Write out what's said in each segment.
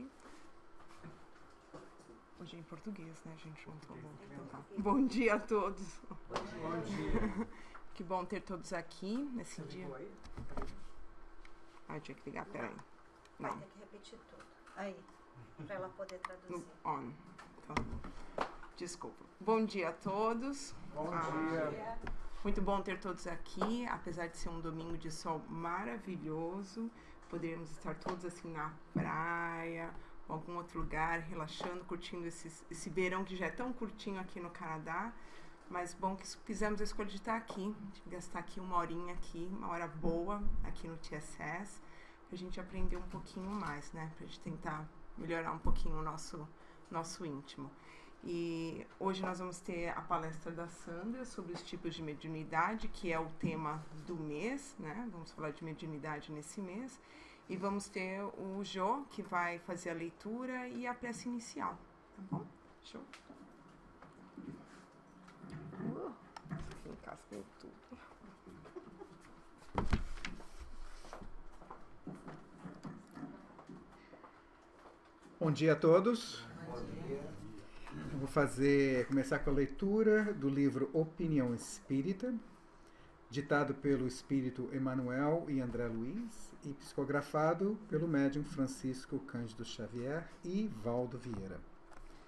Ok. Hoje é em português, né, gente? Não tô bom. Então, tá. Bom dia a todos. Bom dia. Que bom ter todos aqui nesse dia. Ah, eu tinha que ligar, peraí. Vai Não. ter que repetir tudo. Aí, para ela poder traduzir. On. Então, desculpa. Bom dia a todos. Bom dia. Muito bom ter todos aqui, apesar de ser um domingo de sol maravilhoso. Poderíamos estar todos assim na praia, ou algum outro lugar, relaxando, curtindo esse verão que já é tão curtinho aqui no Canadá. Mas bom que fizemos a escolha de estar aqui, de gastar aqui uma horinha aqui, uma hora boa aqui no TSS, pra gente aprender um pouquinho mais, né? Pra gente tentar melhorar um pouquinho o nosso íntimo. E hoje nós vamos ter a palestra da Sandra sobre os tipos de mediunidade, que é o tema do mês, né? Vamos falar de mediunidade nesse mês. E vamos ter o Jô, que vai fazer a leitura e a prece inicial, tá bom? Show! Encasquei tudo. Bom dia a todos. Bom dia. Eu vou começar com a leitura do livro Opinião Espírita, ditado pelo espírito Emmanuel e André Luiz e psicografado pelo médium Francisco Cândido Xavier e Valdo Vieira.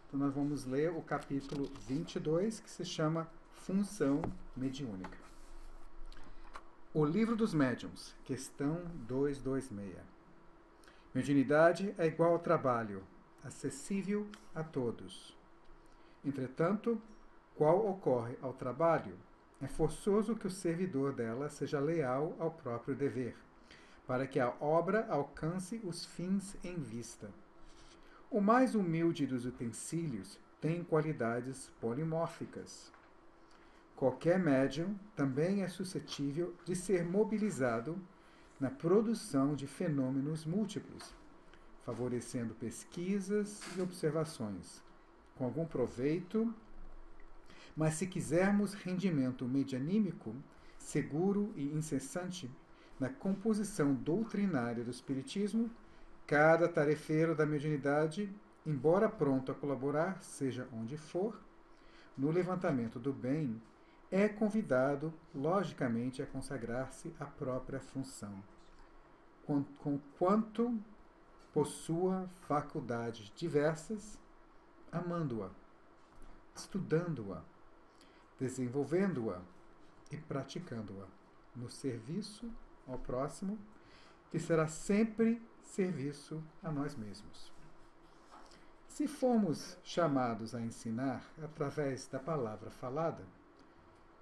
Então nós vamos ler o capítulo 22, que se chama Função Mediúnica. O Livro dos Médiuns, questão 226. Mediunidade é igual ao trabalho, acessível a todos. Entretanto, qual ocorre ao trabalho, é forçoso que o servidor dela seja leal ao próprio dever, para que a obra alcance os fins em vista. O mais humilde dos utensílios tem qualidades polimórficas. Qualquer médium também é suscetível de ser mobilizado na produção de fenômenos múltiplos, favorecendo pesquisas e observações, com algum proveito, mas se quisermos rendimento medianímico, seguro e incessante, na composição doutrinária do Espiritismo, cada tarefeiro da mediunidade, embora pronto a colaborar, seja onde for, no levantamento do bem, é convidado, logicamente, a consagrar-se à própria função, conquanto possua faculdades diversas, amando-a, estudando-a, desenvolvendo-a e praticando-a no serviço ao próximo, que será sempre serviço a nós mesmos. Se formos chamados a ensinar através da palavra falada,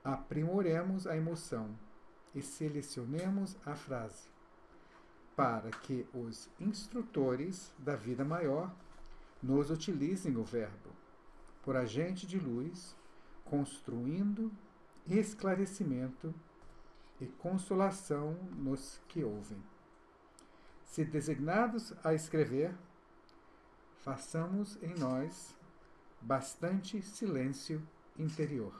aprimoremos a emoção e selecionemos a frase, para que os instrutores da vida maior nos utilizem o verbo, por agente de luz, construindo esclarecimento e consolação nos que ouvem. Se designados a escrever, façamos em nós bastante silêncio interior,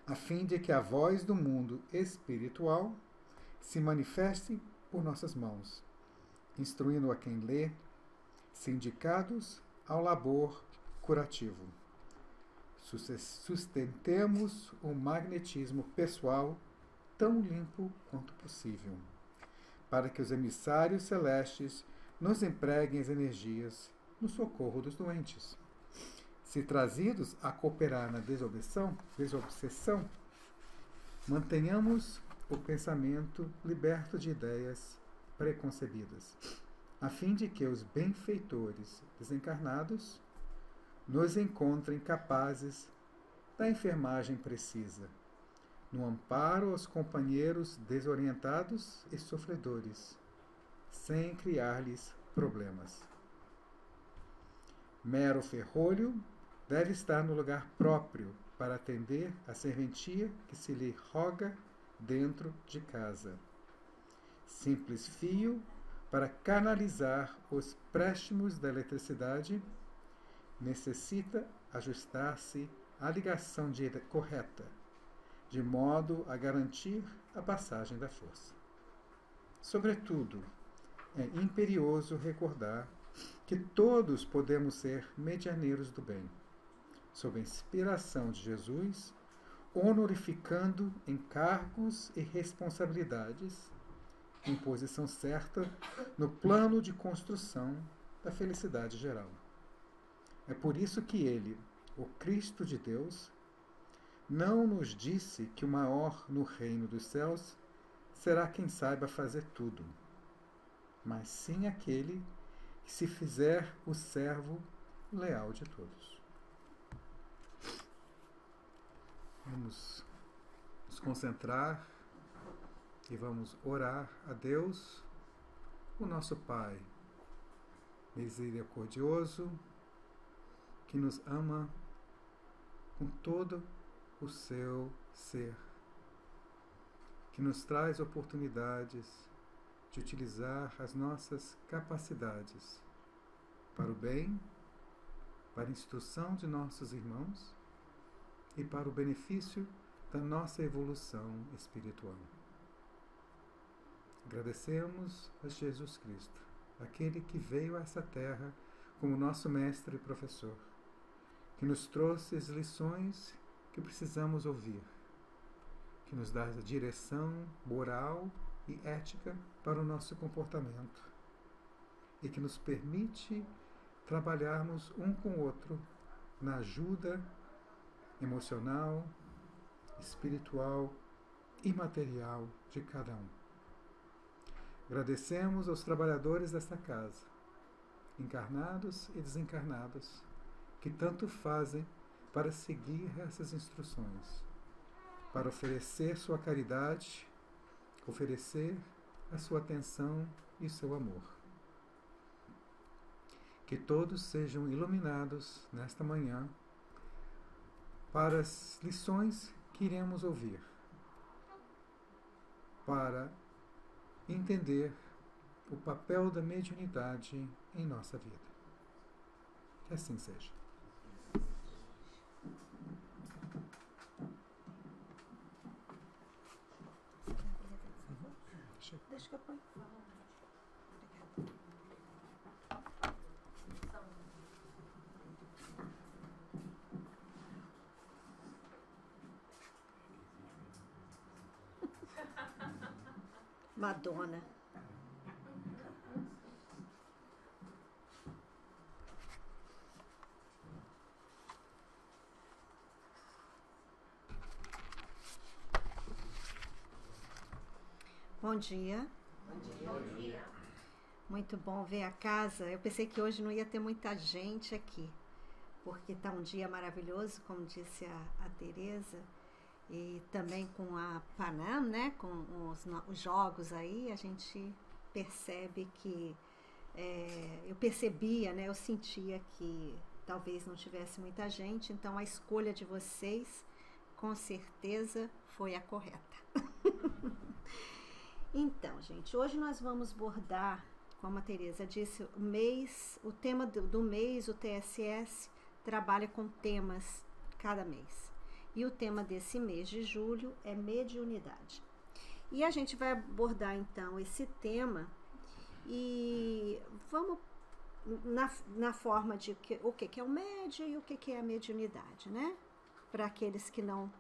a fim de que a voz do mundo espiritual se manifeste por nossas mãos, instruindo a quem lê, sindicados ao labor curativo. Sustentemos o magnetismo pessoal tão limpo quanto possível, para que os emissários celestes nos empreguem as energias no socorro dos doentes. Se trazidos a cooperar na desobsessão, mantenhamos o pensamento liberto de ideias preconcebidas, a fim de que os benfeitores desencarnados nos encontrem capazes da enfermagem precisa, no amparo aos companheiros desorientados e sofredores, sem criar-lhes problemas. Mero ferrolho deve estar no lugar próprio para atender a serventia que se lhe roga dentro de casa. Simples fio para canalizar os préstimos da eletricidade necessita ajustar-se à ligação correta, de modo a garantir a passagem da força. Sobretudo, é imperioso recordar que todos podemos ser medianeiros do bem, sob a inspiração de Jesus, honorificando encargos e responsabilidades em posição certa no plano de construção da felicidade geral. É por isso que ele, o Cristo de Deus, não nos disse que o maior no reino dos céus será quem saiba fazer tudo, mas sim aquele que se fizer o servo leal de todos. Vamos nos concentrar e vamos orar a Deus, o nosso Pai misericordioso, que nos ama com todo o seu ser, que nos traz oportunidades de utilizar as nossas capacidades para o bem, para a instrução de nossos irmãos e para o benefício da nossa evolução espiritual. Agradecemos a Jesus Cristo, aquele que veio a essa terra como nosso mestre e professor, que nos trouxe as lições que precisamos ouvir, que nos dá a direção moral e ética para o nosso comportamento e que nos permite trabalharmos um com o outro na ajuda emocional, espiritual e material de cada um. Agradecemos aos trabalhadores desta casa, encarnados e desencarnados, que tanto fazem para seguir essas instruções, para oferecer sua caridade, oferecer a sua atenção e o seu amor. Que todos sejam iluminados nesta manhã para as lições que iremos ouvir, para entender o papel da mediunidade em nossa vida. Que assim seja. Deixa que eu ponho. Madonna. Bom dia. Bom dia. Muito bom ver a casa. Eu pensei que hoje não ia ter muita gente aqui, porque está um dia maravilhoso, como disse a Tereza, e também com a Panam, né, com os jogos aí, a gente percebe que eu percebia, né, eu sentia que talvez não tivesse muita gente, então a escolha de vocês com certeza foi a correta. Então, gente, hoje nós vamos abordar, como a Tereza disse, o tema do mês, o TSS, trabalha com temas cada mês. E o tema desse mês de julho é mediunidade. E a gente vai abordar, então, esse tema e vamos na forma de o que é o médium e o que é a mediunidade, né? Para aqueles que não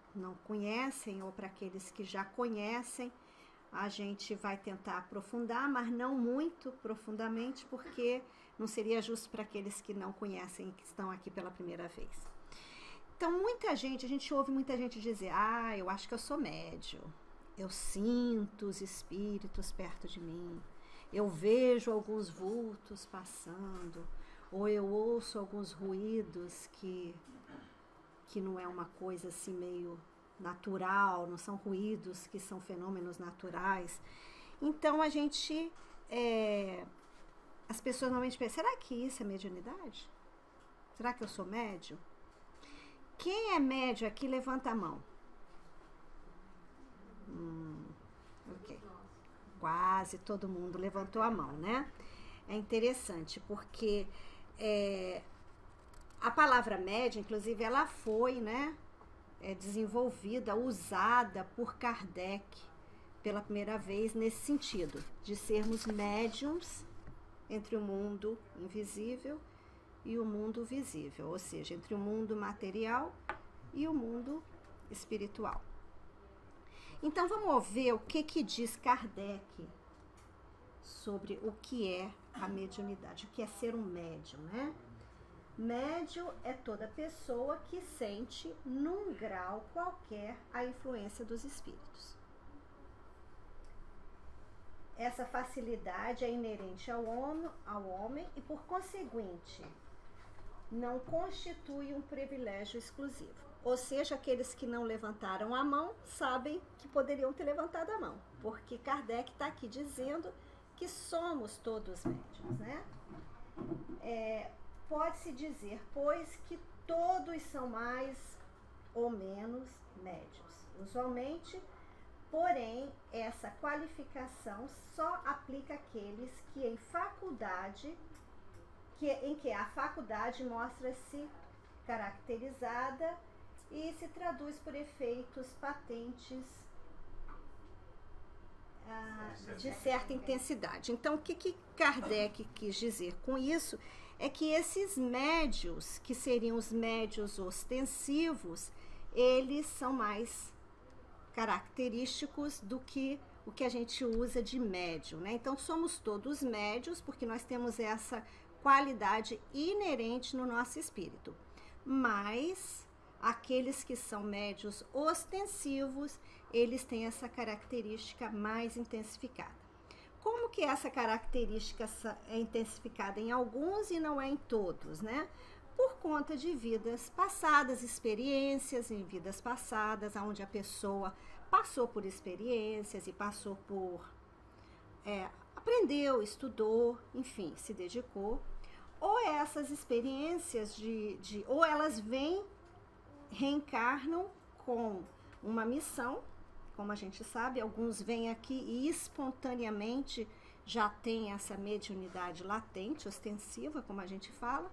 conhecem ou para aqueles que já conhecem, a gente vai tentar aprofundar, mas não muito profundamente, porque não seria justo para aqueles que não conhecem e que estão aqui pela primeira vez. Então, a gente ouve muita gente dizer, eu acho que eu sou médium, eu sinto os espíritos perto de mim, eu vejo alguns vultos passando, ou eu ouço alguns ruídos que não é uma coisa assim meio natural, não são ruídos que são fenômenos naturais. Então a gente, as pessoas normalmente pensam, será que isso é mediunidade? Será que eu sou médium? Quem é médium aqui, levanta a mão. Ok. Quase todo mundo levantou a mão, né? É interessante, porque a palavra médium, inclusive, ela foi, né, desenvolvida, usada por Kardec pela primeira vez nesse sentido, de sermos médiums entre o mundo invisível e o mundo visível, ou seja, entre o mundo material e o mundo espiritual. Então vamos ver o que diz Kardec sobre o que é a mediunidade, o que é ser um médium, né? Médium é toda pessoa que sente, num grau qualquer, a influência dos espíritos. Essa facilidade é inerente ao homem e, por conseguinte, não constitui um privilégio exclusivo. Ou seja, aqueles que não levantaram a mão sabem que poderiam ter levantado a mão, porque Kardec está aqui dizendo que somos todos médiuns, né? Pode-se dizer, pois, que todos são mais ou menos médiuns. Usualmente, porém, essa qualificação só aplica àqueles que em que a faculdade mostra-se caracterizada e se traduz por efeitos patentes de certa intensidade. Então, o que Kardec quis dizer com isso é que esses médios, que seriam os médios ostensivos, eles são mais característicos do que o que a gente usa de médium, né? Então, somos todos médios, porque nós temos essa qualidade inerente no nosso espírito. Mas aqueles que são médios ostensivos, eles têm essa característica mais intensificada. Como que essa característica é intensificada em alguns e não é em todos, né? Por conta de vidas passadas, experiências em vidas passadas, onde a pessoa passou por experiências e passou por... aprendeu, estudou, enfim, se dedicou. Ou essas experiências ou elas reencarnam com uma missão, como a gente sabe, alguns vêm aqui e espontaneamente já tem essa mediunidade latente, ostensiva, como a gente fala,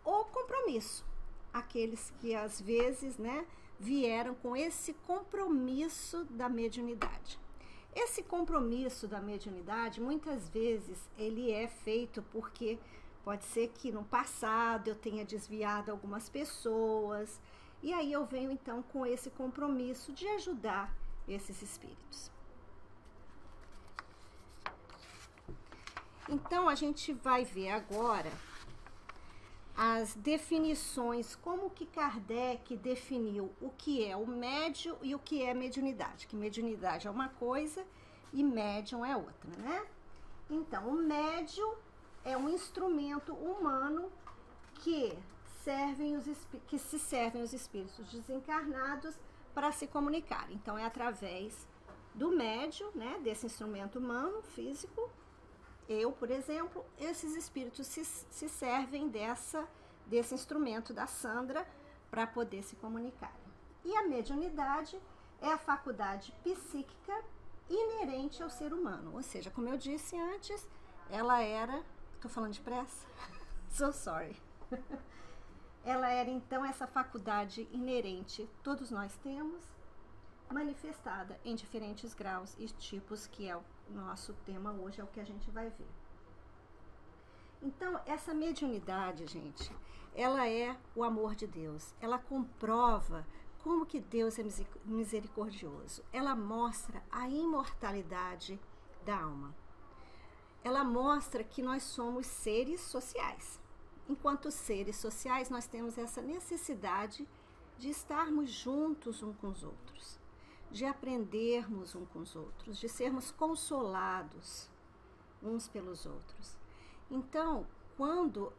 ou compromisso. Aqueles que às vezes, né, vieram com esse compromisso da mediunidade. Esse compromisso da mediunidade, muitas vezes, ele é feito porque pode ser que no passado eu tenha desviado algumas pessoas, e aí eu venho então com esse compromisso de ajudar esses espíritos. Então a gente vai ver agora as definições, como que Kardec definiu o que é o médium e o que é mediunidade, que mediunidade é uma coisa e médium é outra, né? Então, o médium é um instrumento humano que se servem os espíritos desencarnados para se comunicar. Então, é através do médium, né, desse instrumento humano, físico. Eu, por exemplo, esses espíritos se servem desse instrumento da Sandra para poder se comunicar. E a mediunidade é a faculdade psíquica inerente ao ser humano. Ou seja, como eu disse antes, ela era... Estou falando depressa? So sorry. Ela era, então, essa faculdade inerente, todos nós temos, manifestada em diferentes graus e tipos, que é o nosso tema hoje, é o que a gente vai ver. Então, essa mediunidade, gente, ela é o amor de Deus. Ela comprova como que Deus é misericordioso. Ela mostra a imortalidade da alma. Ela mostra que nós somos seres sociais. Enquanto seres sociais, nós temos essa necessidade de estarmos juntos uns com os outros, de aprendermos uns com os outros, de sermos consolados uns pelos outros. Então, quando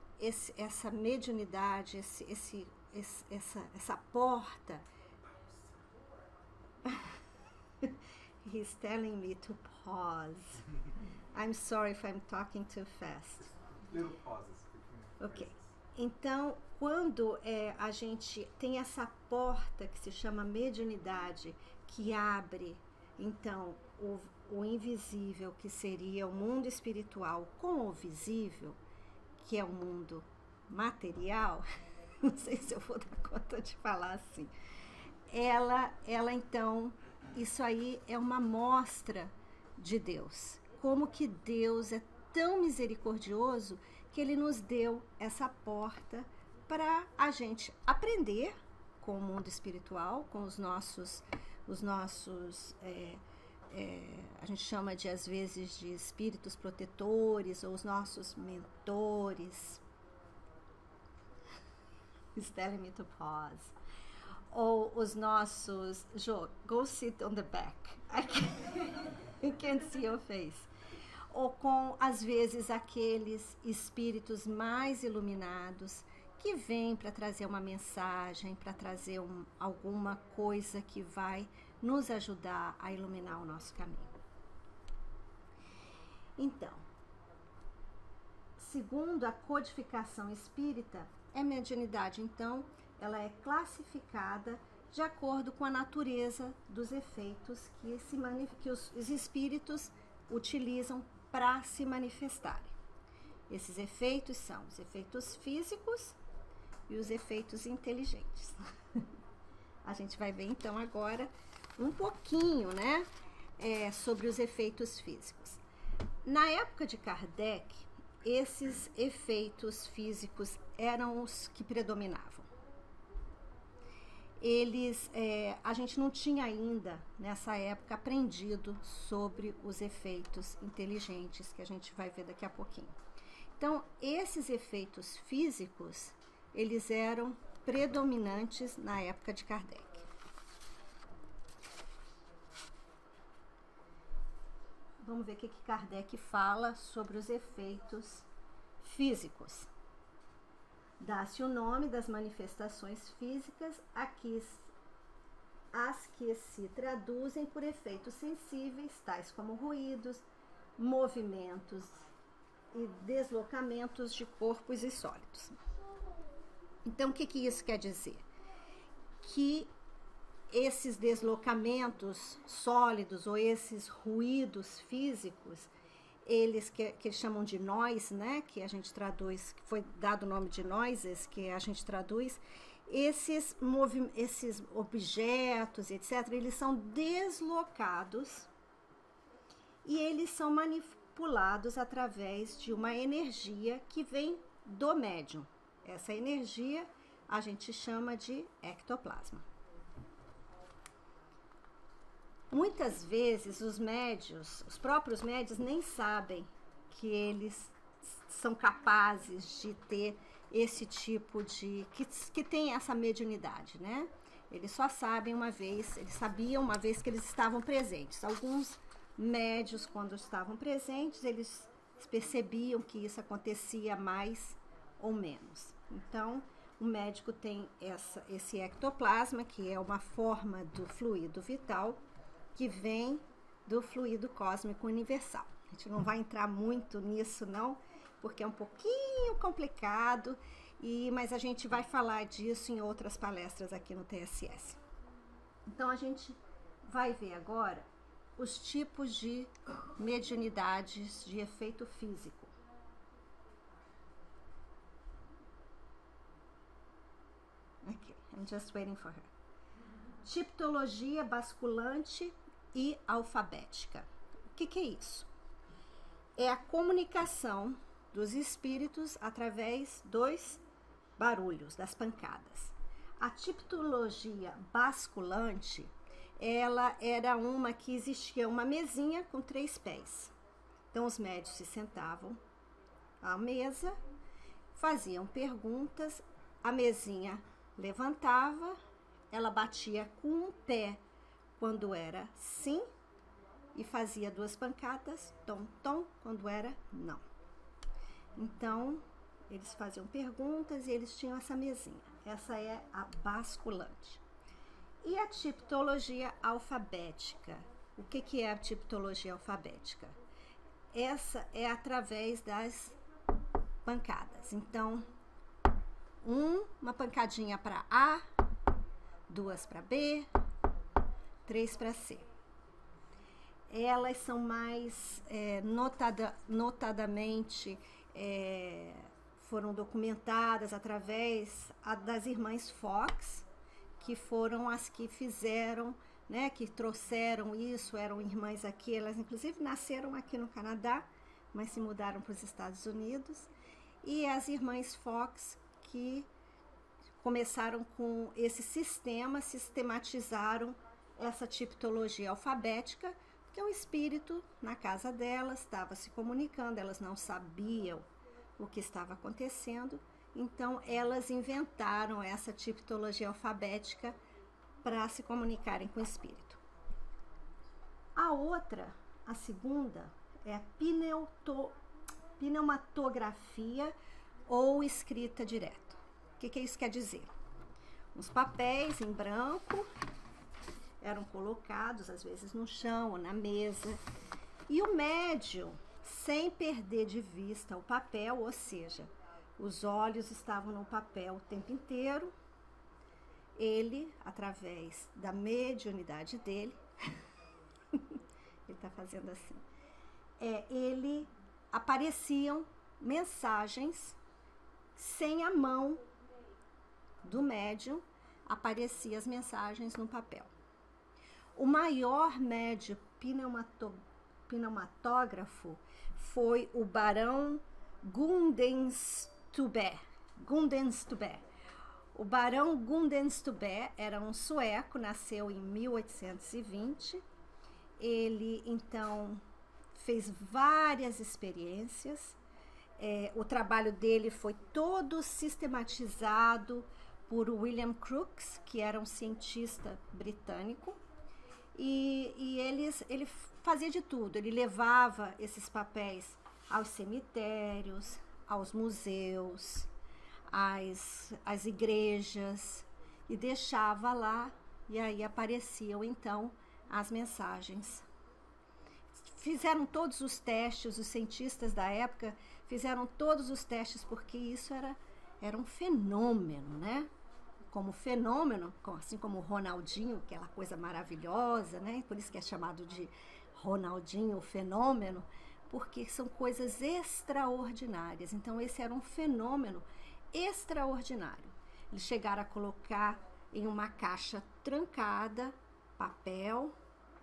essa mediunidade, essa porta... He's telling me to pause. I'm sorry if I'm talking too fast. Little pauses. Ok. Então, quando a gente tem essa porta que se chama mediunidade, que abre, então, o invisível, que seria o mundo espiritual, com o visível, que é o mundo material, não sei se eu vou dar conta de falar assim, ela então, isso aí é uma mostra de Deus. Como que Deus é tão misericordioso que ele nos deu essa porta para a gente aprender com o mundo espiritual, com os nossos a gente chama de, às vezes, de espíritos protetores, ou os nossos mentores. He's telling me to pause. Ou os nossos... Jo, go sit on the back. I can't see your face. Ou com, às vezes, aqueles espíritos mais iluminados que vêm para trazer uma mensagem, para trazer alguma coisa que vai nos ajudar a iluminar o nosso caminho. Então, segundo a codificação espírita, a mediunidade, então, ela é classificada de acordo com a natureza dos efeitos que os espíritos utilizam para se manifestarem. Esses efeitos são os efeitos físicos e os efeitos inteligentes. A gente vai ver, então, agora um pouquinho, né, sobre os efeitos físicos. Na época de Kardec, esses efeitos físicos eram os que predominavam. A gente não tinha ainda, nessa época, aprendido sobre os efeitos inteligentes, que a gente vai ver daqui a pouquinho. Então, esses efeitos físicos, eles eram predominantes na época de Kardec. Vamos ver o que Kardec fala sobre os efeitos físicos. Dá-se o nome das manifestações físicas as que se traduzem por efeitos sensíveis, tais como ruídos, movimentos e deslocamentos de corpos e sólidos. Então, o que isso quer dizer? Que esses deslocamentos sólidos ou esses ruídos físicos, eles que chamam de noise, né, que a gente traduz, que foi dado o nome de noises, que a gente traduz, esses objetos, etc., eles são deslocados e eles são manipulados através de uma energia que vem do médium. Essa energia a gente chama de ectoplasma. Muitas vezes os próprios médiuns nem sabem que eles são capazes de ter esse tipo de... que tem essa mediunidade, né? Eles só sabem eles sabiam uma vez que eles estavam presentes. Alguns médiuns, quando estavam presentes, eles percebiam que isso acontecia mais ou menos. Então, o médico tem esse ectoplasma, que é uma forma do fluido vital, que vem do fluido cósmico universal. A gente não vai entrar muito nisso, não, porque é um pouquinho complicado, mas a gente vai falar disso em outras palestras aqui no TSS. Então, a gente vai ver agora os tipos de mediunidades de efeito físico. Okay, I'm just waiting for her. Tipologia basculante e alfabética. O que é isso? É a comunicação dos espíritos através dos barulhos, das pancadas. A tipologia basculante, ela era uma que existia uma mesinha com 3 pés. Então, os médiuns se sentavam à mesa, faziam perguntas, a mesinha levantava, ela batia com um pé quando era sim e fazia 2 pancadas, tom, tom, quando era não. Então, eles faziam perguntas e eles tinham essa mesinha. Essa é a basculante. E a tipologia alfabética? O que é a tipologia alfabética? Essa é através das pancadas. Então, uma pancadinha para A, 2 para B, 3 para C. Elas são mais notadamente foram documentadas através das irmãs Fox, que foram as que fizeram, né, que trouxeram isso, eram irmãs aqui, elas inclusive nasceram aqui no Canadá, mas se mudaram para os Estados Unidos. E as irmãs Fox, que começaram com esse sistema, sistematizaram essa tipologia alfabética, porque o espírito na casa delas estava se comunicando, elas não sabiam o que estava acontecendo, então elas inventaram essa tipologia alfabética para se comunicarem com o espírito. A outra, a segunda, é a pneumatografia ou escrita direta. O que isso quer dizer? Os papéis em branco eram colocados, às vezes, no chão ou na mesa, e o médium, sem perder de vista o papel, ou seja, os olhos estavam no papel o tempo inteiro, ele, através da mediunidade dele, ele está fazendo assim, ele apareciam mensagens sem a mão do médium, apareciam as mensagens no papel. O maior médium pneumatógrafo foi o Barão Gundenstube. O Barão Gundenstube era um sueco, nasceu em 1820. Ele, então, fez várias experiências. O trabalho dele foi todo sistematizado por William Crookes, que era um cientista britânico. E ele fazia de tudo. Ele levava esses papéis aos cemitérios, aos museus, às igrejas, e deixava lá, e aí apareciam então as mensagens. Fizeram todos os testes, os cientistas da época fizeram todos os testes, porque isso era um fenômeno, né? Como fenômeno, assim como o Ronaldinho, aquela coisa maravilhosa, né? Por isso que é chamado de Ronaldinho, o fenômeno, porque são coisas extraordinárias. Então, esse era um fenômeno extraordinário. Eles chegaram a colocar em uma caixa trancada papel,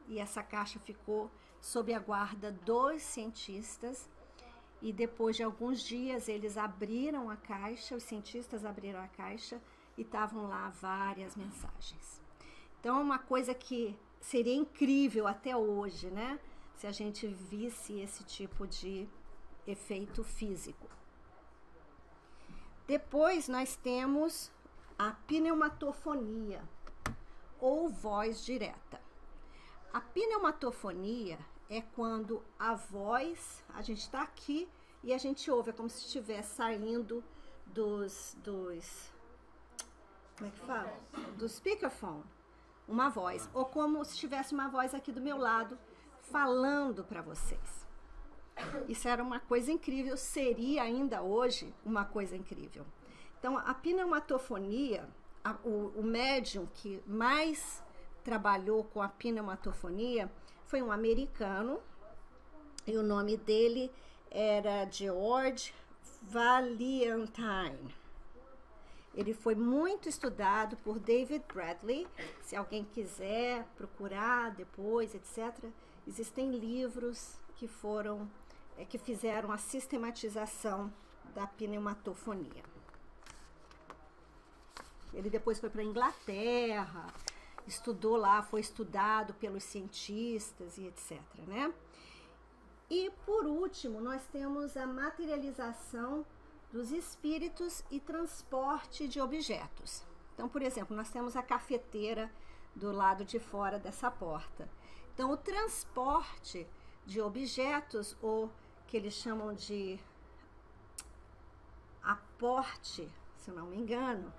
e essa caixa ficou sob a guarda dos cientistas, e depois de alguns dias eles abriram a caixa, os cientistas abriram a caixa, e estavam lá várias mensagens. Então, é uma coisa que seria incrível até hoje, né? Se a gente visse esse tipo de efeito físico. Depois, nós temos a pneumatofonia, ou voz direta. A pneumatofonia é quando a voz, a gente está aqui e a gente ouve, é como se estivesse saindo como é que fala? Do speakerphone, uma voz, ou como se tivesse uma voz aqui do meu lado, falando para vocês. Isso era uma coisa incrível, seria ainda hoje uma coisa incrível. Então, a pneumatofonia, o médium que mais trabalhou com a pneumatofonia foi um americano, e o nome dele era George Valentine. Ele foi muito estudado por David Bradley. Se alguém quiser procurar depois, etc., existem livros que fizeram a sistematização da pneumatofonia. Ele depois foi para a Inglaterra, estudou lá, foi estudado pelos cientistas e etc., né? E, por último, nós temos a materialização dos espíritos e transporte de objetos. Então, por exemplo, nós temos a cafeteira do lado de fora dessa porta. Então, o transporte de objetos, ou que eles chamam de aporte, se eu não me engano,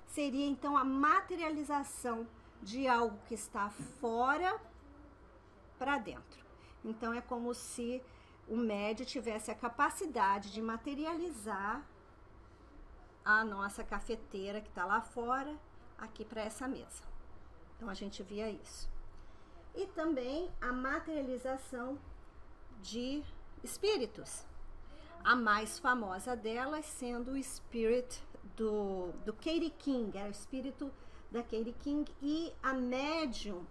seria então a materialização de algo que está fora para dentro. Então, é como se o médium tivesse a capacidade de materializar a nossa cafeteira que está lá fora, aqui para essa mesa. Então, a gente via isso. E também a materialização de espíritos. A mais famosa delas sendo o espírito do Katie King, era o espírito da Katie King, e a médium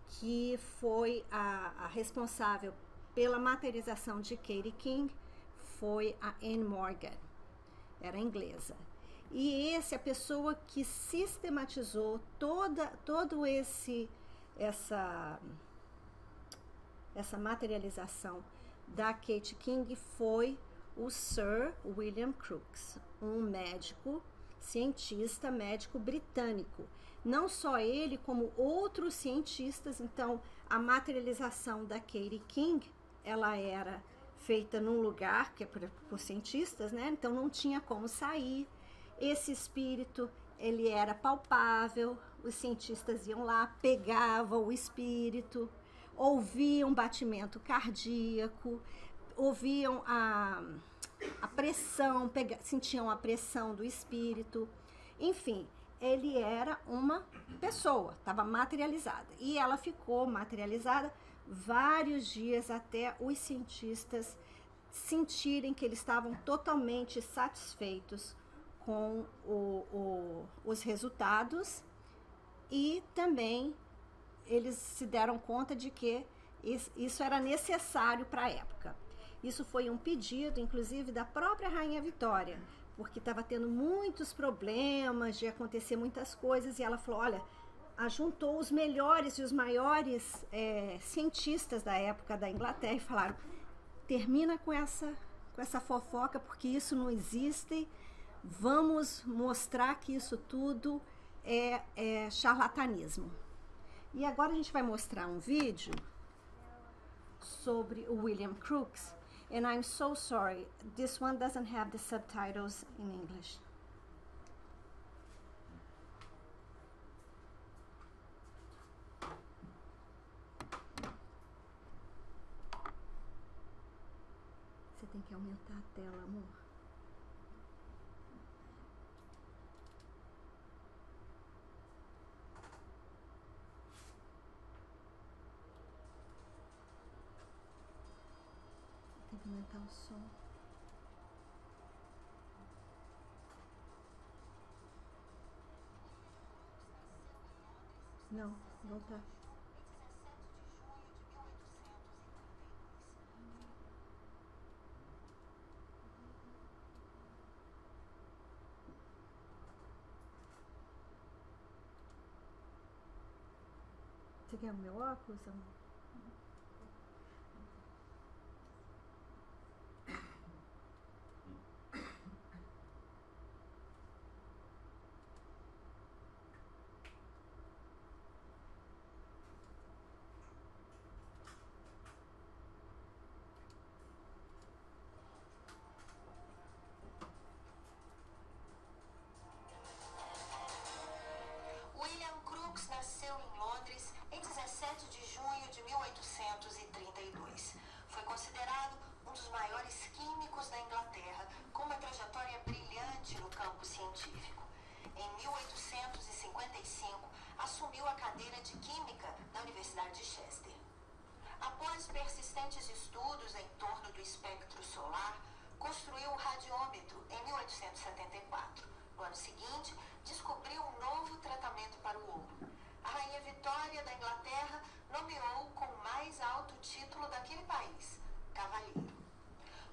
que foi a responsável pela materialização de Katie King foi a Anne Morgan, era inglesa. E a pessoa que sistematizou todo essa materialização da Kate King foi o Sir William Crookes, um médico, cientista, médico britânico. Não só ele, como outros cientistas. Então, a materialização da Kate King, ela era feita num lugar que é por cientistas, né? Então, não tinha como sair. Esse espírito, ele era palpável, os cientistas iam lá, pegavam o espírito, ouviam batimento cardíaco, ouviam a pressão, sentiam a pressão do espírito. Enfim, ele era uma pessoa, estava materializada. E ela ficou materializada vários dias até os cientistas sentirem que eles estavam totalmente satisfeitos com os resultados, e também eles se deram conta de que isso era necessário para a época. Isso foi um pedido, inclusive, da própria Rainha Vitória, porque estava tendo muitos problemas de acontecer muitas coisas, e ela falou, olha, ajuntou os melhores e os maiores cientistas da época da Inglaterra e falaram, termina com essa fofoca, porque isso não existe, vamos mostrar que isso tudo é charlatanismo. E agora a gente vai mostrar um vídeo sobre o William Crookes. And I'm so sorry, this one doesn't have the subtitles in English. Você tem que aumentar a tela, amor. Tem que aumentar o som. Não, não tá. Você quer o meu óculos, amor? William Crookes nasceu em Londres em 17 de junho de 1832. Foi considerado um dos maiores químicos da Inglaterra, com uma trajetória brilhante no campo científico. Em 1855, assumiu a cadeira de Química na Universidade de Chester. Após persistentes estudos em torno do espectro solar, construiu o radiômetro em 1874. No ano seguinte, descobriu um novo tratamento para o ouro. A Rainha Vitória da Inglaterra nomeou-o com o mais alto título daquele país, cavalheiro.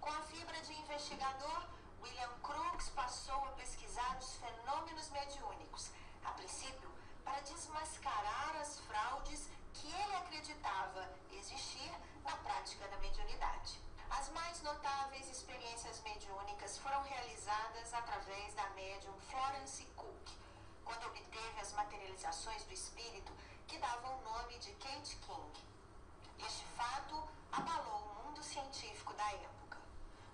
Com a fibra de investigador, William Crookes passou a pesquisar os fenômenos mediúnicos, a princípio para desmascarar as fraudes que ele acreditava existir na prática da mediunidade. As mais notáveis experiências mediúnicas foram realizadas através da médium Florence Cook, quando obteve as materializações do espírito que davam o nome de Kate King. Este fato abalou o mundo científico da época.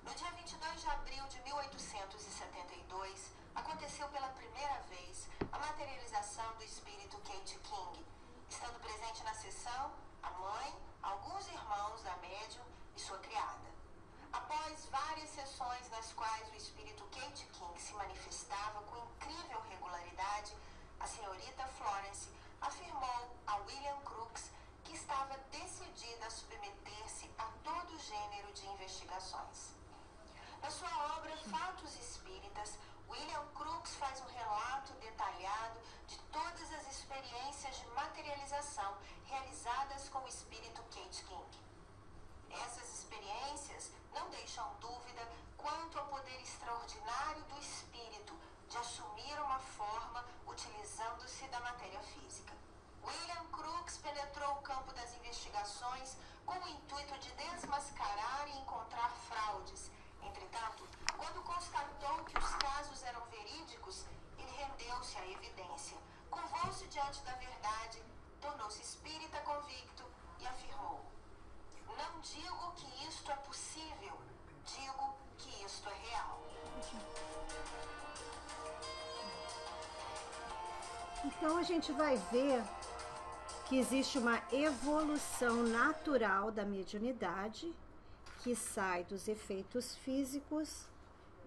No dia 22 de abril de 1872, aconteceu pela primeira vez a materialização do espírito Kate King, estando presente na sessão a mãe, alguns irmãos da médium e sua criada. Após várias sessões nas quais o espírito Kate King se manifestava com incrível regularidade, a senhorita Florence afirmou a William Crookes que estava decidida a submeter-se a todo gênero de investigações. Na sua obra Fatos Espíritas, William Crookes faz um relato detalhado de todas as experiências de materialização realizadas com o espírito Kate King. Essas experiências não deixam dúvida quanto ao poder extraordinário do espírito de assumir uma forma utilizando-se da matéria física. William Crookes penetrou o campo das investigações com o intuito de desmascarar e encontrar fraudes. Entretanto, quando constatou que os casos eram verídicos, ele rendeu-se à evidência, curvou-se diante da verdade, tornou-se espírita convicto e afirmou: não digo que isto é possível, digo que isto é real. Então a gente vai ver que existe uma evolução natural da mediunidade que sai dos efeitos físicos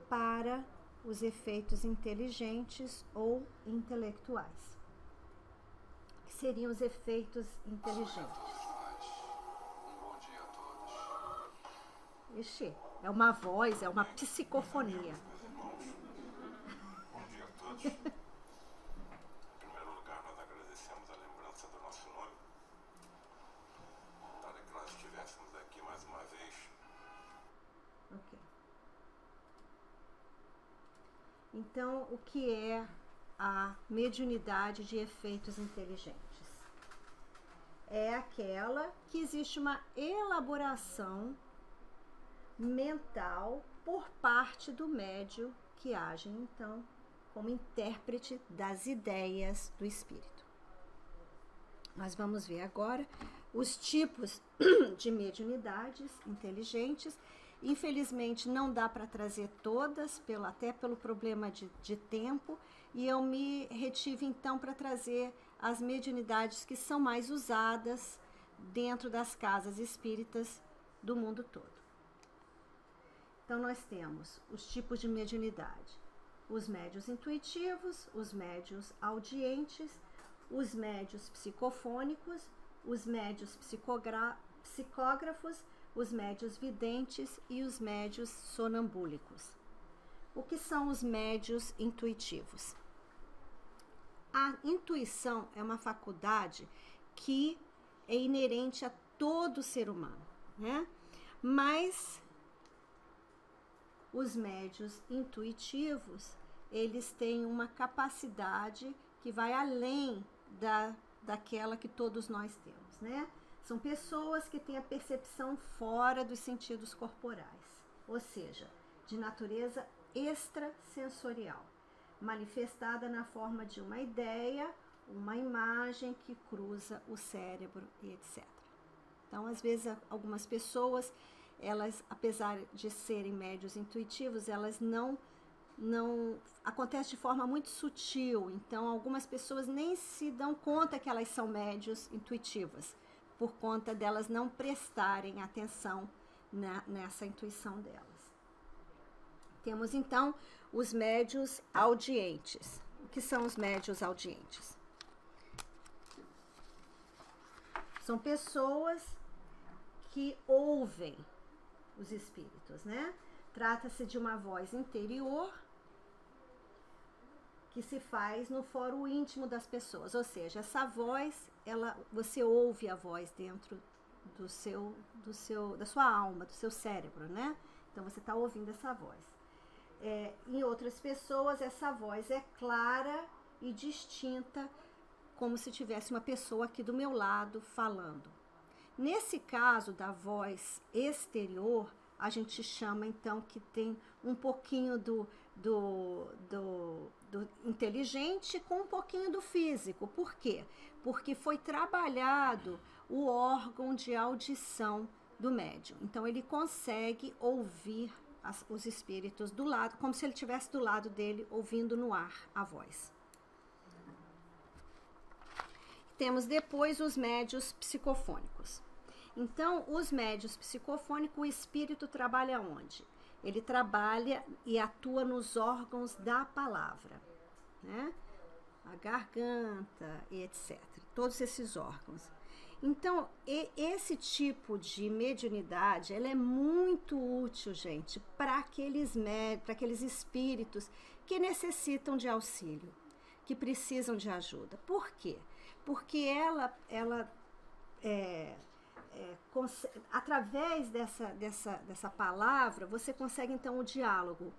para os efeitos inteligentes ou intelectuais. Que seriam os efeitos inteligentes? Bom dia a todos. Ixi, é uma voz, é uma psicofonia. Bom dia a todos. Em primeiro lugar, nós agradecemos a lembrança do nosso noivo, para que nós estivéssemos aqui mais uma vez. Ok. Então, o que é a mediunidade de efeitos inteligentes? É aquela que existe uma elaboração mental por parte do médium que age, então, como intérprete das ideias do espírito. Nós vamos ver agora os tipos de mediunidades inteligentes. Infelizmente, não dá para trazer todas, até pelo problema de tempo, e eu me retive, então, para trazer as mediunidades que são mais usadas dentro das casas espíritas do mundo todo. Então, nós temos os tipos de mediunidade: os médiuns intuitivos, os médiuns audientes, os médiuns psicofônicos, os médiuns psicógrafos, os médiuns videntes e os médiuns sonambúlicos. O que são os médiuns intuitivos? A intuição é uma faculdade que é inerente a todo ser humano, né? Mas os médiuns intuitivos, eles têm uma capacidade que vai além daquela que todos nós temos, né? São pessoas que têm a percepção fora dos sentidos corporais, ou seja, de natureza extrasensorial, manifestada na forma de uma ideia, uma imagem que cruza o cérebro e etc. Então, às vezes, algumas pessoas, elas, apesar de serem médiuns intuitivos, elas não acontece de forma muito sutil. Então, algumas pessoas nem se dão conta que elas são médiuns intuitivas, por conta delas não prestarem atenção nessa intuição delas. Temos, então, os médiuns audientes. O que são os médiuns audientes? São pessoas que ouvem os espíritos, né? Trata-se de uma voz interior que se faz no foro íntimo das pessoas, ou seja, essa voz, você ouve a voz dentro da sua alma, do seu cérebro, né? Então você está ouvindo essa voz. Em outras pessoas, essa voz é clara e distinta, como se tivesse uma pessoa aqui do meu lado falando. Nesse caso da voz exterior, a gente chama então que tem um pouquinho do inteligente com um pouquinho do físico. Por quê? Porque foi trabalhado o órgão de audição do médium. Então ele consegue ouvir os espíritos do lado, como se ele estivesse do lado dele, ouvindo no ar a voz. Temos depois os médiuns psicofônicos. Então, os médiuns psicofônicos, o espírito trabalha onde? Ele trabalha e atua nos órgãos da palavra, né? A garganta e etc. Todos esses órgãos. Então, esse tipo de mediunidade, ela é muito útil, gente, para aqueles espíritos que necessitam de auxílio, que precisam de ajuda. Por quê? Porque ela através dessa palavra, você consegue então o diálogo,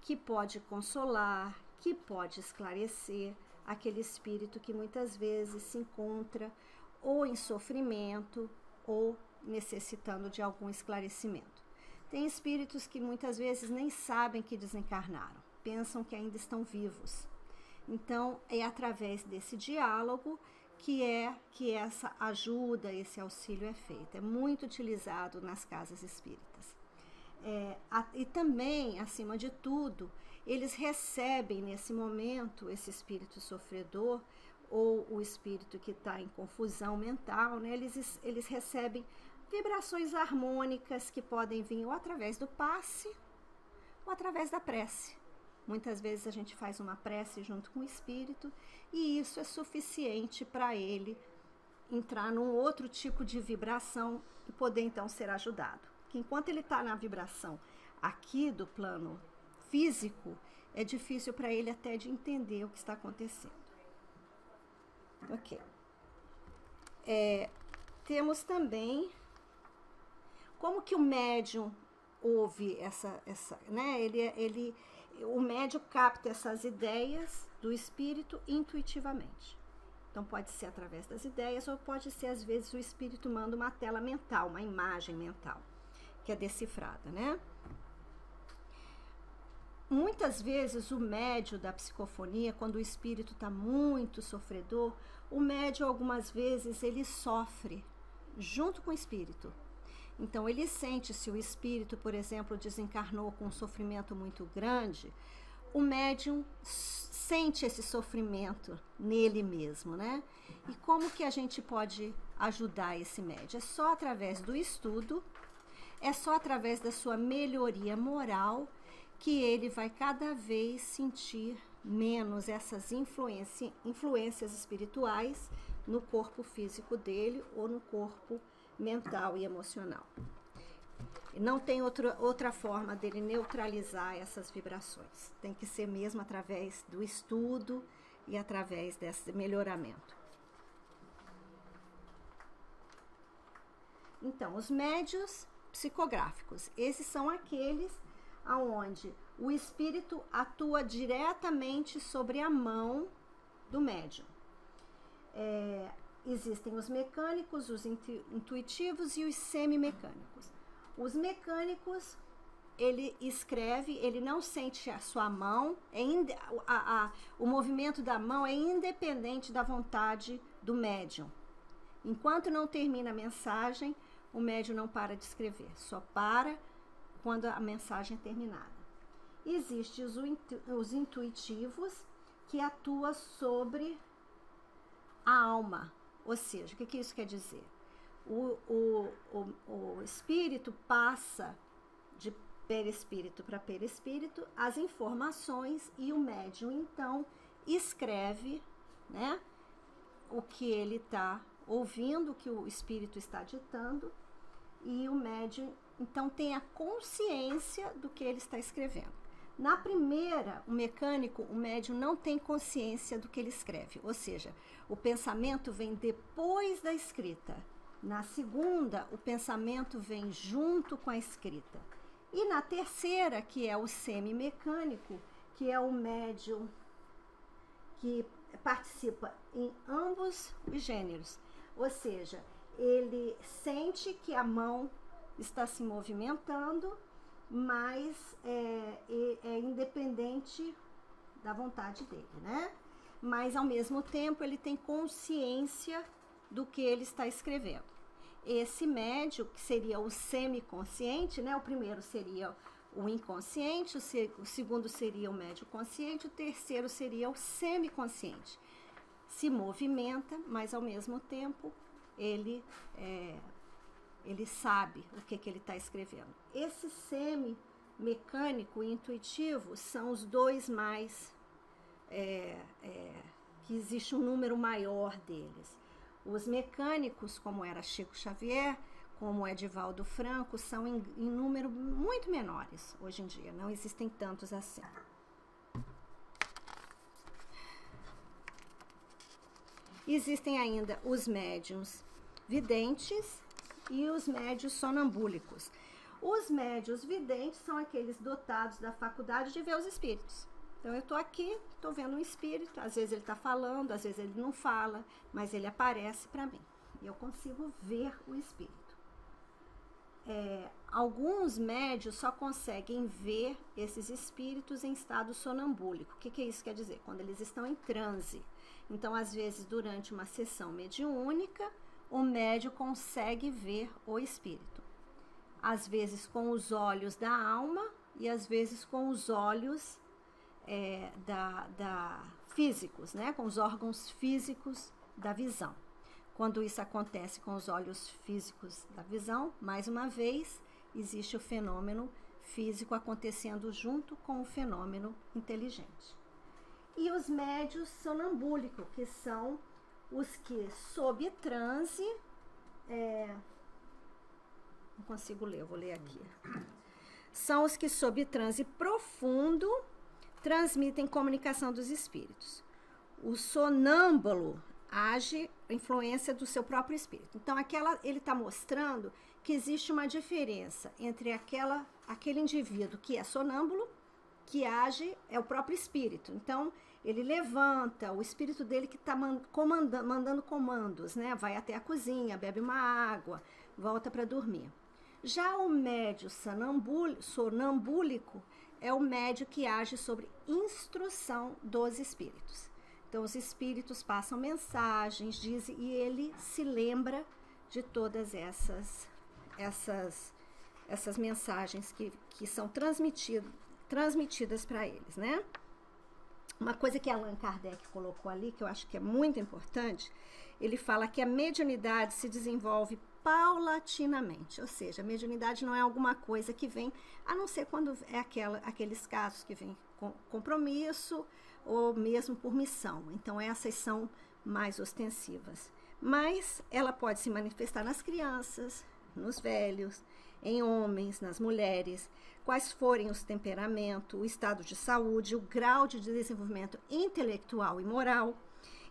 que pode consolar, que pode esclarecer aquele espírito que muitas vezes se encontra ou em sofrimento ou necessitando de algum esclarecimento. Tem espíritos que muitas vezes nem sabem que desencarnaram, pensam que ainda estão vivos. Então, é através desse diálogo que essa ajuda, esse auxílio é feito. É muito utilizado nas casas espíritas. E também, acima de tudo, eles recebem nesse momento, esse espírito sofredor, ou o espírito que está em confusão mental, né? Eles recebem vibrações harmônicas que podem vir ou através do passe ou através da prece. Muitas vezes a gente faz uma prece junto com o espírito e isso é suficiente para ele entrar num outro tipo de vibração e poder então ser ajudado. Que enquanto ele está na vibração aqui do plano físico, é difícil para ele até de entender o que está acontecendo. Ok. Temos também como que o médium ouve né? O médium capta essas ideias do espírito intuitivamente. Então pode ser através das ideias ou pode ser às vezes o espírito manda uma tela mental, uma imagem mental, que é decifrada, né? Muitas vezes o médium da psicofonia, quando o espírito está muito sofredor, o médium algumas vezes ele sofre junto com o espírito. Então ele sente, se o espírito, por exemplo, desencarnou com um sofrimento muito grande, o médium sente esse sofrimento nele mesmo, né? E como que a gente pode ajudar esse médium? É só através do estudo, é só através da sua melhoria moral que ele vai cada vez sentir menos essas influências espirituais no corpo físico dele ou no corpo mental e emocional. Não tem outra forma dele neutralizar essas vibrações. Tem que ser mesmo através do estudo e através desse melhoramento. Então, os médiuns psicográficos, esses são aqueles aonde o espírito atua diretamente sobre a mão do médium. Existem os mecânicos, os intuitivos e os semimecânicos. Os mecânicos, ele escreve, ele não sente a sua mão, o movimento da mão é independente da vontade do médium. Enquanto não termina a mensagem, o médium não para de escrever, só para quando a mensagem é terminada. Existem os intuitivos, que atuam sobre a alma. Ou seja, o que isso quer dizer? O espírito passa de perispírito para perispírito as informações e o médium, então, escreve, né, o que ele está ouvindo, o que o espírito está ditando, e o médium, então, tem a consciência do que ele está escrevendo. Na primeira, o mecânico, o médium não tem consciência do que ele escreve, ou seja, o pensamento vem depois da escrita. Na segunda, o pensamento vem junto com a escrita. E na terceira, que é o semimecânico, que é o médium que participa em ambos os gêneros. Ou seja, ele sente que a mão está se movimentando, mas é independente da vontade dele, né? Mas, ao mesmo tempo, ele tem consciência do que ele está escrevendo. Esse médium, que seria o semiconsciente, né? O primeiro seria o inconsciente, o segundo seria o médium consciente, o terceiro seria o semiconsciente. Se movimenta, mas, ao mesmo tempo, ele sabe o que ele está escrevendo. Esse semi-mecânico e intuitivo são os dois mais, que existe um número maior deles. Os mecânicos, como era Chico Xavier, como Edivaldo Franco, são em número muito menores hoje em dia, não existem tantos assim. Existem ainda os médiums videntes e os médios sonambúlicos. Os médios videntes são aqueles dotados da faculdade de ver os espíritos. Então, eu estou aqui, estou vendo um espírito, às vezes ele está falando, às vezes ele não fala, mas ele aparece para mim. E eu consigo ver o espírito. Alguns médios só conseguem ver esses espíritos em estado sonambúlico. O que isso quer dizer? Quando eles estão em transe. Então, às vezes, durante uma sessão mediúnica, o médium consegue ver o espírito. Às vezes com os olhos da alma e às vezes com os olhos físicos, né? Com os órgãos físicos da visão. Quando isso acontece com os olhos físicos da visão, mais uma vez, existe o fenômeno físico acontecendo junto com o fenômeno inteligente. E os médios sonambúlicos, que são os que, sob transe, não consigo ler, eu vou ler aqui. São os que, sob transe profundo, transmitem comunicação dos espíritos. O sonâmbulo age a influência do seu próprio espírito. Então, ele está mostrando que existe uma diferença entre aquele indivíduo que é sonâmbulo, que age, é o próprio espírito. Então, ele levanta, o espírito dele que está mandando comandos, né? Vai até a cozinha, bebe uma água, volta para dormir. Já o médio sonambúlico é o médio que age sobre instrução dos espíritos. Então, os espíritos passam mensagens, dizem, e ele se lembra de todas essas mensagens que são transmitidas para eles, né? Uma coisa que Allan Kardec colocou ali, que eu acho que é muito importante, ele fala que a mediunidade se desenvolve paulatinamente, ou seja, a mediunidade não é alguma coisa que vem, a não ser quando é aqueles casos que vem com compromisso ou mesmo por missão. Então, essas são mais ostensivas. Mas ela pode se manifestar nas crianças, nos velhos, em homens, nas mulheres, quais forem os temperamentos, o estado de saúde, o grau de desenvolvimento intelectual e moral.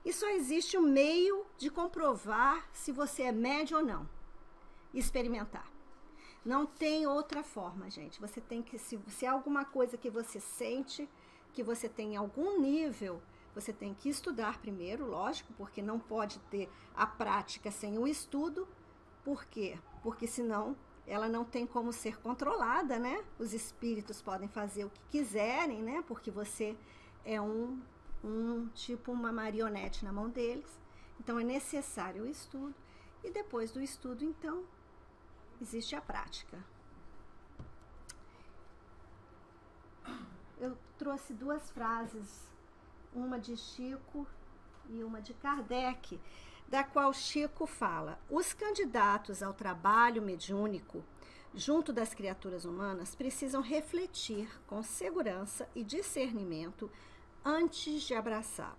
E só existe um meio de comprovar se você é médium ou não. Experimentar. Não tem outra forma, gente. Você tem que, se é alguma coisa que você sente, que você tem algum nível, você tem que estudar primeiro, lógico, porque não pode ter a prática sem o estudo. Por quê? Porque senão ela não tem como ser controlada, né? Os espíritos podem fazer o que quiserem, né? Porque você é tipo uma marionete na mão deles. Então, é necessário o estudo. E depois do estudo, então, existe a prática. Eu trouxe duas frases, uma de Chico e uma de Kardec, da qual Chico fala: os candidatos ao trabalho mediúnico junto das criaturas humanas precisam refletir com segurança e discernimento antes de abraçá-lo,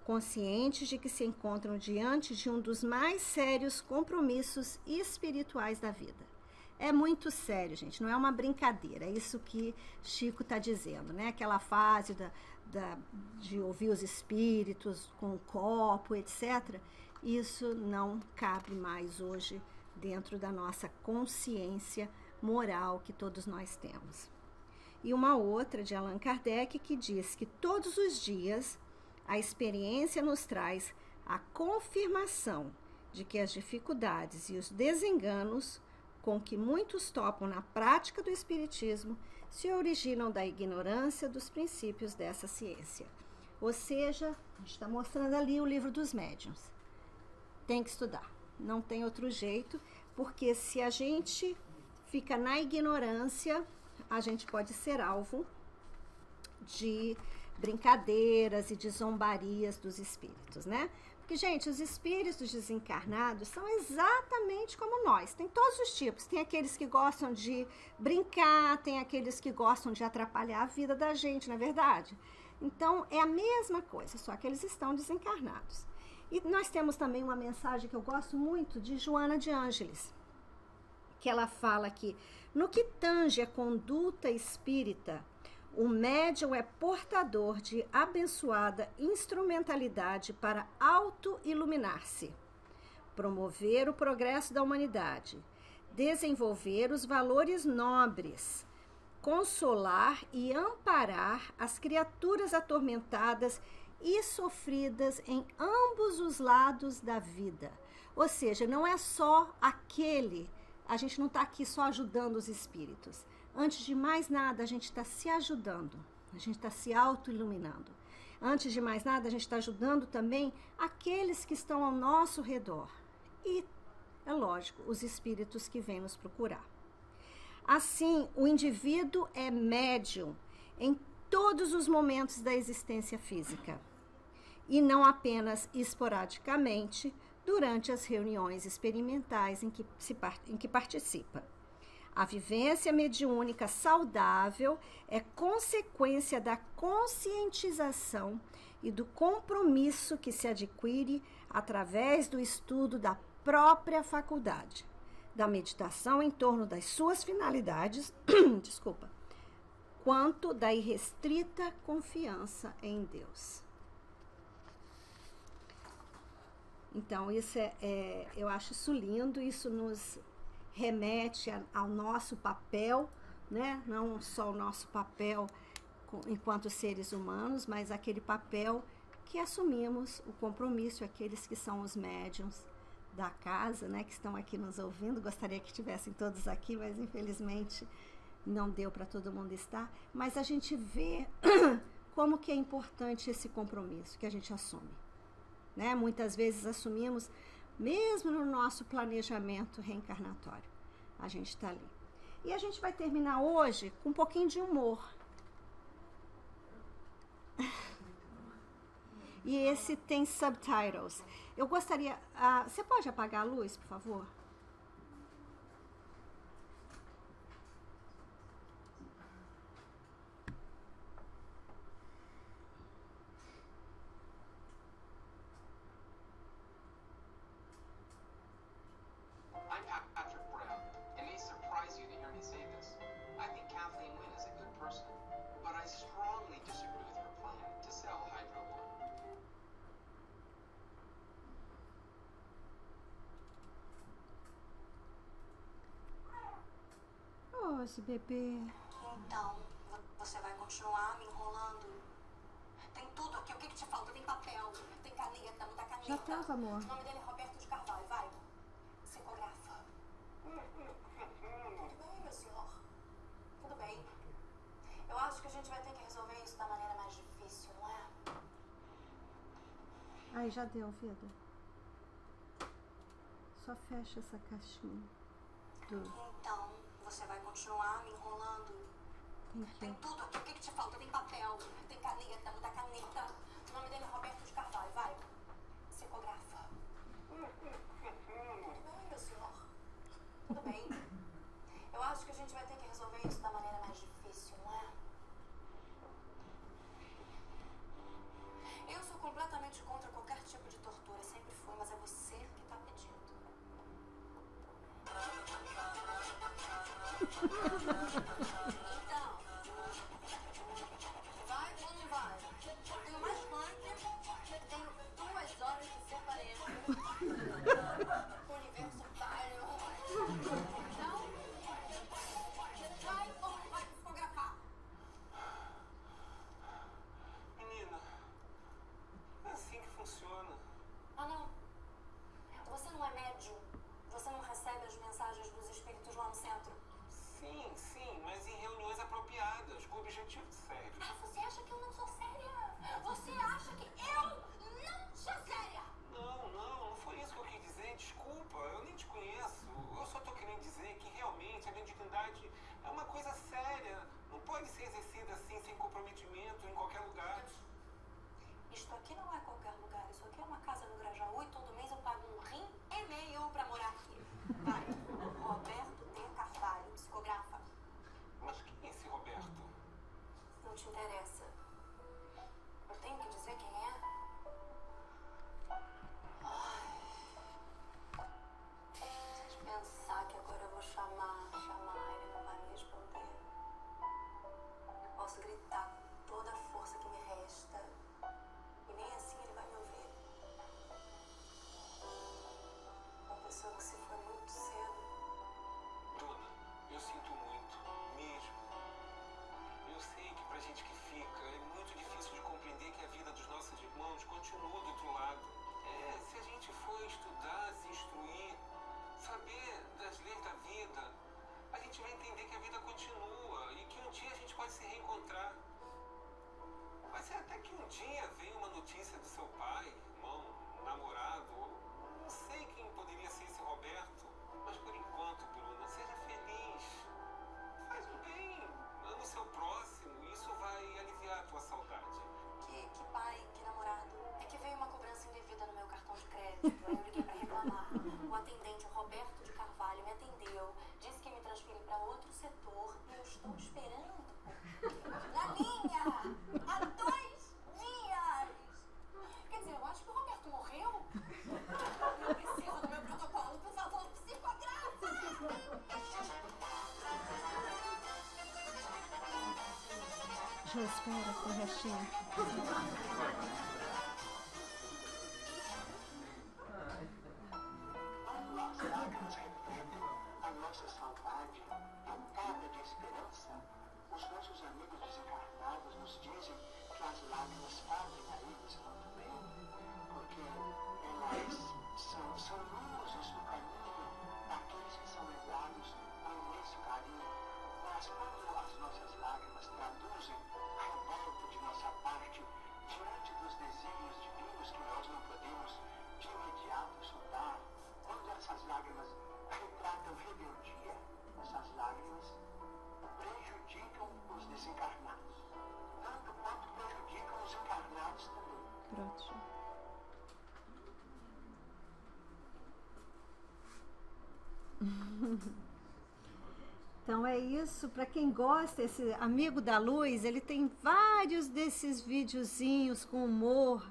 conscientes de que se encontram diante de um dos mais sérios compromissos espirituais da vida. É muito sério, gente, não é uma brincadeira, é isso que Chico está dizendo, né? Aquela fase de ouvir os espíritos com o copo, etc., isso não cabe mais hoje dentro da nossa consciência moral que todos nós temos. E uma outra de Allan Kardec que diz que todos os dias a experiência nos traz a confirmação de que as dificuldades e os desenganos com que muitos topam na prática do espiritismo se originam da ignorância dos princípios dessa ciência. Ou seja, a gente está mostrando ali o livro dos médiuns. Tem que estudar, não tem outro jeito, porque se a gente fica na ignorância, a gente pode ser alvo de brincadeiras e de zombarias dos espíritos, né? Porque, gente, os espíritos desencarnados são exatamente como nós. Tem todos os tipos. Tem aqueles que gostam de brincar, tem aqueles que gostam de atrapalhar a vida da gente, não é verdade? Então, é a mesma coisa, só que eles estão desencarnados. E nós temos também uma mensagem que eu gosto muito de Joana de Ângeles, que ela fala que, no que tange a conduta espírita, o médium é portador de abençoada instrumentalidade para auto-iluminar-se. promover o progresso da humanidade, desenvolver os valores nobres, consolar e amparar as criaturas atormentadas e sofridas em ambos os lados da vida. Ou seja, não é só aquele, a gente não está aqui só ajudando os espíritos. Antes de mais nada, a gente está se ajudando, a gente está se auto-iluminando. Antes de mais nada, a gente está ajudando também aqueles que estão ao nosso redor. E, é lógico, os espíritos que vêm nos procurar. Assim, o indivíduo é médium em todos os momentos da existência física e não apenas esporadicamente durante as reuniões experimentais em que participa. A vivência mediúnica saudável é consequência da conscientização e do compromisso que se adquire através do estudo da própria faculdade, da meditação em torno das suas finalidades, quanto da irrestrita confiança em Deus. Então, isso eu acho isso lindo, isso nos remete ao nosso papel, né? Não só o nosso papel enquanto seres humanos, mas aquele papel que assumimos, o compromisso, aqueles que são os médiuns da casa, né, que estão aqui nos ouvindo. Gostaria que estivessem todos aqui, mas infelizmente não deu para todo mundo estar. Mas a gente vê como que é importante esse compromisso que a gente assume, né? Muitas vezes assumimos, mesmo no nosso planejamento reencarnatório, a gente está ali. E a gente vai terminar hoje com um pouquinho de humor. E esse tem subtitles. Eu gostaria... você pode apagar a luz, por favor? I'm Patrick Brown. It may surprise you to hear me say this. I think Kathleen Wynne is a good person, but I strongly disagree with her plan to sell Hydro One. Oh, esse bebê. Então, você vai continuar me enrolando? Tem tudo aqui. O que te falta? Tem papel, tem caneta, muita caneta. Já tava, amor. O nome dele é Roberto de Carvalho. Vai. Psicografa. Tudo bem, meu senhor? Tudo bem. Eu acho que a gente vai ter que resolver isso da maneira mais difícil, não é? Aí, já deu, vida. Só fecha essa caixinha. Então, você vai continuar me enrolando? Tem tudo aqui. O que te falta? Tem papel, tem caneta, muita caneta. O nome dele é Roberto de Carvalho. Vai. Psicografa. Tudo bem, meu senhor? Tudo bem. Eu acho que a gente vai ter que resolver isso da maneira mais difícil, não é? Eu sou completamente contra qualquer tipo de tortura. Sempre fui, mas é você que tá pedindo. Então, vai ou não vai? Eu tenho mais punk, tenho 2 horas de separência. O universo vai, não vai. Então, vai ou não vai psicografar? Menina, é assim que funciona. Ah, não. Você não é médium? Você não recebe as mensagens dos espíritos lá no centro? Sim, mas em reuniões apropriadas, com objetivos sérios. Ah, você acha que eu não sou séria? Você acha que eu não sou séria? Não foi isso que eu quis dizer. Desculpa, eu nem te conheço. Eu só tô querendo dizer que realmente a mediunidade é uma coisa séria. Não pode ser exercida assim, sem comprometimento, em qualquer lugar. Isto aqui não é qualquer lugar. Isso aqui é uma casa no Grajaú e todo mês eu pago um rim e meio pra morar aqui. Vai. Roberto D. Carvalho, psicografa. Mas quem é esse Roberto? Não te interessa. Eu tenho que dizer quem é? Ai. Se pensar que agora eu vou chamar, ele não vai me responder. Eu posso gritar com toda a força que me resta. E nem assim ele vai me ouvir. dia veio uma notícia do seu pai, irmão, namorado, não sei quem poderia ser esse Roberto, mas por enquanto, Bruna, seja feliz. Faz um bem, ama o seu próximo, isso vai aliviar a tua saudade. Que pai, que namorado. É que veio uma cobrança indevida no meu cartão de crédito. Aí eu liguei pra reclamar. O atendente, o Roberto de Carvalho, me atendeu, disse que ia me transferir pra outro setor e eu estou esperando na linha há 2 dias. Quer dizer, eu acho que o Roberto morreu. Eu preciso do meu protocolo, por favor, psicografa. Já espera com o restinho. As lágrimas representam a nossa saudade, pontada de esperança. Os nossos amigos desencarnados nos dizem que as lágrimas fazem a eles muito bem, porque elas são luzes no caminho daqueles que são lembrados com imenso carinho. Mas quando as nossas lágrimas traduzem a revolta de nossa parte diante dos desígnios divinos que nós não podemos de imediato soltar, quando essas lágrimas retratam rebeldia, essas lágrimas prejudicam os desencarnados, tanto quanto prejudicam os encarnados também. Pronto. Então é isso, para quem gosta, esse amigo da luz, ele tem vários desses videozinhos com humor,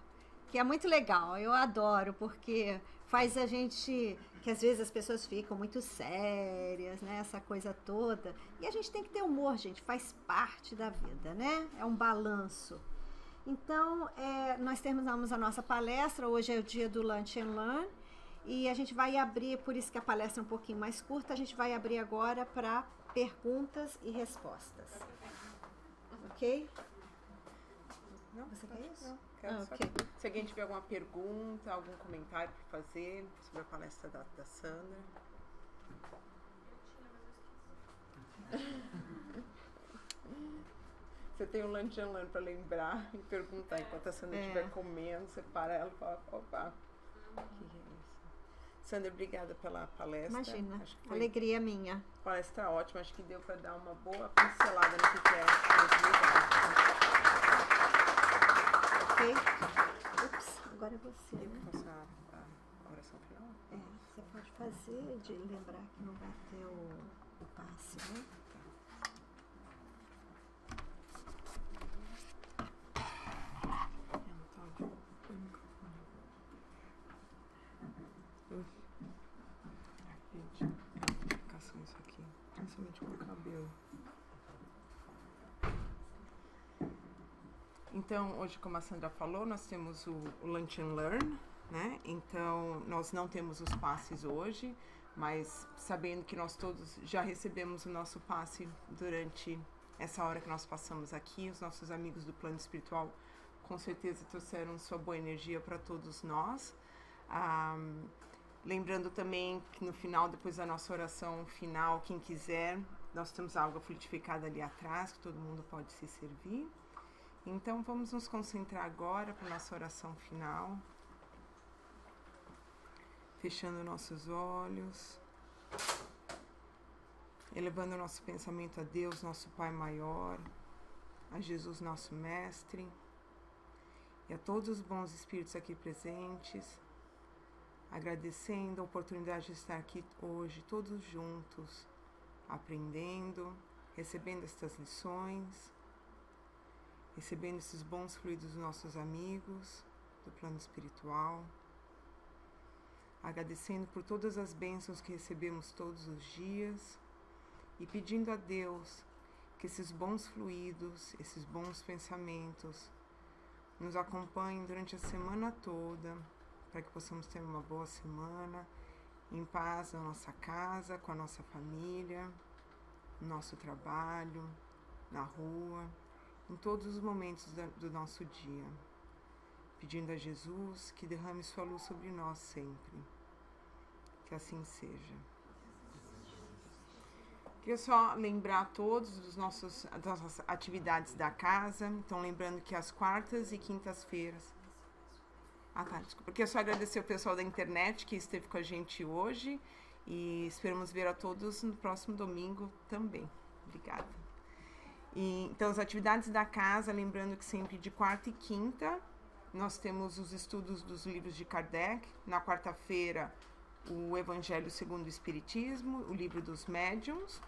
que é muito legal, eu adoro, porque faz a gente, que às vezes as pessoas ficam muito sérias, né, essa coisa toda, e a gente tem que ter humor, gente, faz parte da vida, né, é um balanço. Então, nós terminamos a nossa palestra, hoje é o dia do Lunch and Learn, e a gente vai abrir, por isso que a palestra é um pouquinho mais curta, a gente vai abrir agora para perguntas e respostas. Ok? Não, Você quer isso? Não, quero só ok. que- Se alguém tiver alguma pergunta, algum comentário para fazer sobre a palestra da Sandra. Você tem um lunch and learn para lembrar e perguntar enquanto a Sandra estiver comendo, você para ela e fala, opa, o que é isso? Sandra, obrigada pela palestra. Imagina, Acho que foi alegria minha. palestra ótima, acho que deu para dar uma boa pincelada no que é Ok? Ups, agora é você, Eu né? faço a oração final? Você pode fazer de lembrar que não vai ter o passe, né? Gente, é uma complicação isso aqui, principalmente com o cabelo. Então, hoje, como a Sandra falou, nós temos o Lunch and Learn, né? Então, nós não temos os passes hoje, mas sabendo que nós todos já recebemos o nosso passe durante essa hora que nós passamos aqui, os nossos amigos do plano espiritual com certeza trouxeram sua boa energia para todos nós. Lembrando também que no final, depois da nossa oração final, quem quiser, nós temos água frutificada ali atrás, que todo mundo pode se servir. Então, vamos nos concentrar agora para a nossa oração final. Fechando nossos olhos. Elevando nosso pensamento a Deus, nosso Pai maior, a Jesus, nosso Mestre, e a todos os bons espíritos aqui presentes, agradecendo a oportunidade de estar aqui hoje, todos juntos, aprendendo, recebendo estas lições, recebendo esses bons fluidos dos nossos amigos do plano espiritual, agradecendo por todas as bênçãos que recebemos todos os dias e pedindo a Deus que esses bons fluidos, esses bons pensamentos nos acompanhem durante a semana toda, para que possamos ter uma boa semana, em paz na nossa casa, com a nossa família, no nosso trabalho, na rua, em todos os momentos do nosso dia, pedindo a Jesus que derrame sua luz sobre nós sempre. Que assim seja. Queria só lembrar a todos das nossas atividades da casa. Então, lembrando que às quartas e quintas-feiras... Ah, tá, desculpa. Queria só agradecer o pessoal da internet que esteve com a gente hoje e esperamos ver a todos no próximo domingo também. Obrigada. Então, as atividades da casa, lembrando que sempre de quarta e quinta, nós temos os estudos dos livros de Kardec. Na quarta-feira, o Evangelho segundo o Espiritismo, o livro dos médiuns.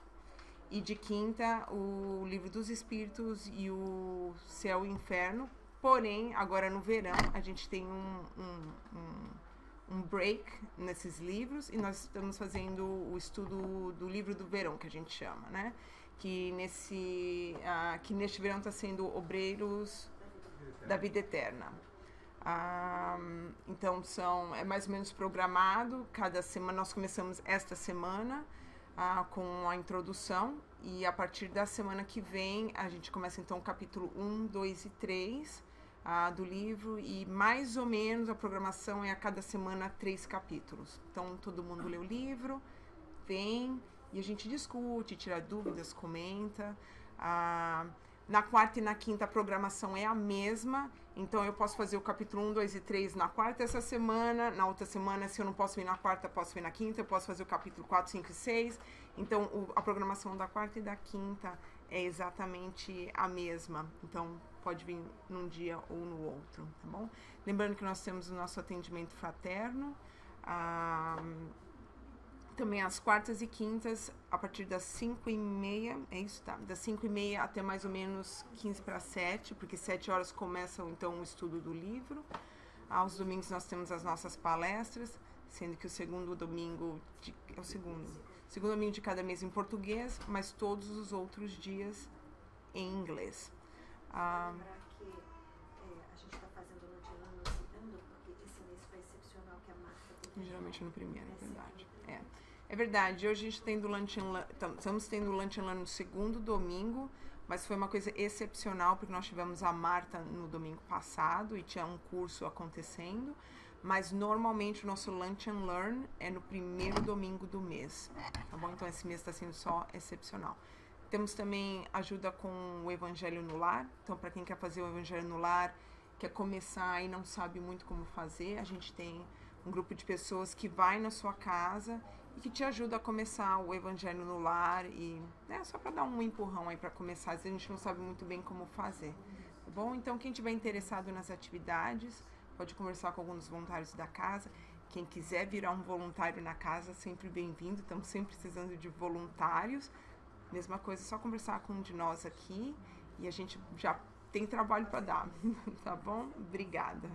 E de quinta, o livro dos Espíritos e o Céu e Inferno. Porém, agora no verão, a gente tem um break nesses livros e nós estamos fazendo o estudo do livro do verão, que a gente chama, né? Que neste verão está sendo Obreiros da Vida Eterna. Então, é mais ou menos programado. Cada semana, nós começamos esta semana com a introdução e a partir da semana que vem, a gente começa então o capítulo 1, 2 e 3 do livro e mais ou menos a programação é a cada semana 3 capítulos. Então, todo mundo lê o livro, vem e a gente discute, tira dúvidas, comenta. Na quarta e na quinta a programação é a mesma, então eu posso fazer o capítulo 1, 2 e 3 na quarta essa semana, na outra semana, se eu não posso vir na quarta, posso vir na quinta, eu posso fazer o capítulo 4, 5 e 6, então a programação da quarta e da quinta é exatamente a mesma, então pode vir num dia ou no outro, tá bom? Lembrando que nós temos o nosso atendimento fraterno, também às quartas e quintas, a partir das 5h30, é isso, tá? Das 5h30 até mais ou menos 15 para 7, porque 7 horas começa então o estudo do livro. Aos domingos nós temos as nossas palestras, sendo que o segundo domingo de cada mês em português, mas todos os outros dias em inglês. Lembrar que a gente está fazendo no ano no segundo, porque esse mês foi excepcional que a Marta teve. Geralmente no primeiro, é verdade. É verdade, hoje a gente tem estamos tendo o Lunch and Learn no segundo domingo, mas foi uma coisa excepcional, porque nós tivemos a Marta no domingo passado e tinha um curso acontecendo, mas normalmente o nosso Lunch and Learn é no primeiro domingo do mês, tá bom? Então esse mês está sendo só excepcional. Temos também ajuda com o Evangelho no Lar, então para quem quer fazer o Evangelho no Lar, quer começar e não sabe muito como fazer, a gente tem um grupo de pessoas que vai na sua casa e que te ajuda a começar o Evangelho no Lar e só para dar um empurrão aí para começar, às vezes a gente não sabe muito bem como fazer, tá bom? Então quem tiver interessado nas atividades pode conversar com alguns voluntários da casa. Quem quiser virar um voluntário na casa, sempre bem-vindo, estamos sempre precisando de voluntários. Mesma coisa, é só conversar com um de nós aqui e a gente já tem trabalho para dar, tá bom? Obrigada.